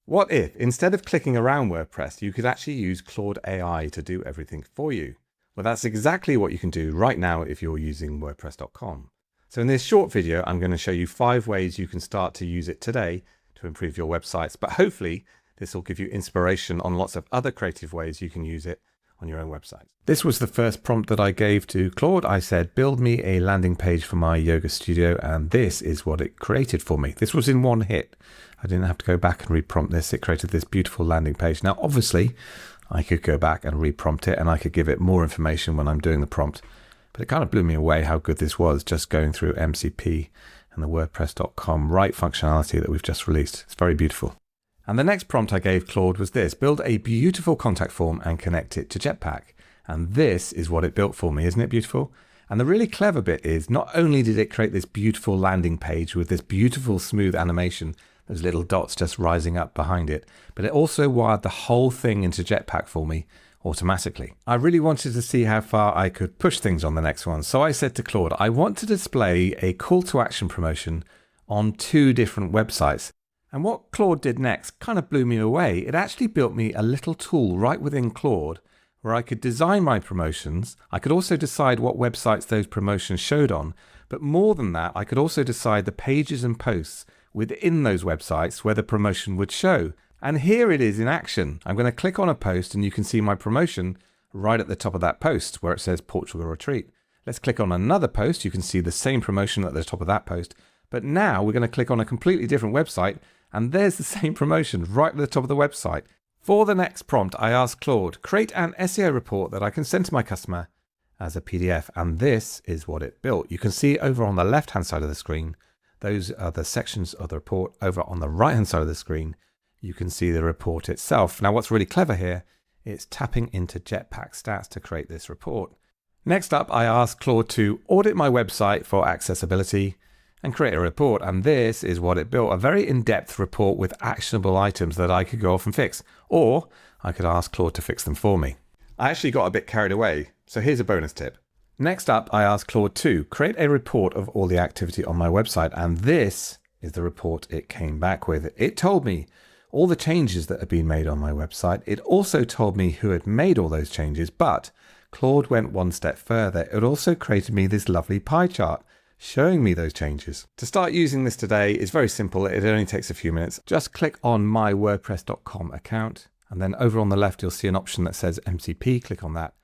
What if, instead of clicking around WordPress, you could actually use Claude AI to do everything for you? Well, that's exactly what you can do right now if you're using WordPress.com. So in this short video, I'm going to show you 5 ways you can start to use it today to improve your websites. But hopefully this will give you inspiration on lots of other creative ways you can use it on your own website. This was the first prompt that I gave to Claude. I said, build me a landing page for my yoga studio. And this is what it created for me. This was in one hit. I didn't have to go back and reprompt this. It created this beautiful landing page. Now, obviously, I could go back and reprompt it and I could give it more information when I'm doing the prompt. But it kind of blew me away how good this was, just going through MCP and the WordPress.com right functionality that we've just released. It's very beautiful. And the next prompt I gave Claude was this: build a beautiful contact form and connect it to Jetpack. And this is what it built for me. Isn't it beautiful? And the really clever bit is not only did it create this beautiful landing page with this beautiful smooth animation, those little dots just rising up behind it, but it also wired the whole thing into Jetpack for me automatically. I really wanted to see how far I could push things on the next one. So I said to Claude, I want to display a call to action promotion on 2 different websites. And what Claude did next kind of blew me away. It actually built me a little tool right within Claude where I could design my promotions. I could also decide what websites those promotions showed on. But more than that, I could also decide the pages and posts within those websites where the promotion would show. And here it is in action. I'm going to click on a post and you can see my promotion right at the top of that post where it says Portugal Retreat. Let's click on another post. You can see the same promotion at the top of that post. But now we're going to click on a completely different website and there's the same promotion right at the top of the website. For the next prompt, I asked Claude, create an SEO report that I can send to my customer as a PDF. And this is what it built. You can see over on the left-hand side of the screen, those are the sections of the report. Over on the right-hand side of the screen, you can see the report itself. Now, what's really clever here, it's tapping into Jetpack stats to create this report. Next up, I asked Claude to audit my website for accessibility and create a report. And this is what it built, a very in-depth report with actionable items that I could go off and fix, or I could ask Claude to fix them for me. I actually got a bit carried away, so here's a bonus tip. Next up, I asked Claude to create a report of all the activity on my website. And this is the report it came back with. It told me all the changes that had been made on my website. It also told me who had made all those changes, but Claude went one step further. It also created me this lovely pie chart showing me those changes. To start using this today is very simple. It only takes a few minutes. Just click on my WordPress.com account, and then over on the left, you'll see an option that says MCP. Click on that.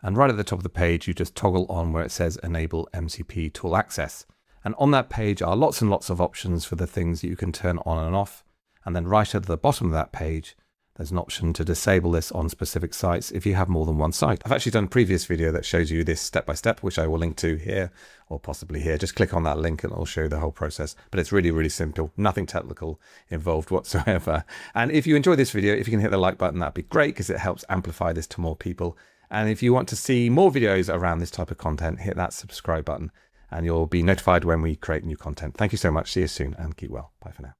And right at the top of the page, you just toggle on where it says enable MCP tool access. And on that page are lots and lots of options for the things that you can turn on and off. And then right at the bottom of that page, there's an option to disable this on specific sites if you have more than one site. I've actually done a previous video that shows you this step by step, which I will link to here or possibly here. Just click on that link and it'll show you the whole process. But it's really, really simple. Nothing technical involved whatsoever. And if you enjoyed this video, if you can hit the like button, that'd be great because it helps amplify this to more people. And if you want to see more videos around this type of content, hit that subscribe button and you'll be notified when we create new content. Thank you so much. See you soon and keep well. Bye for now.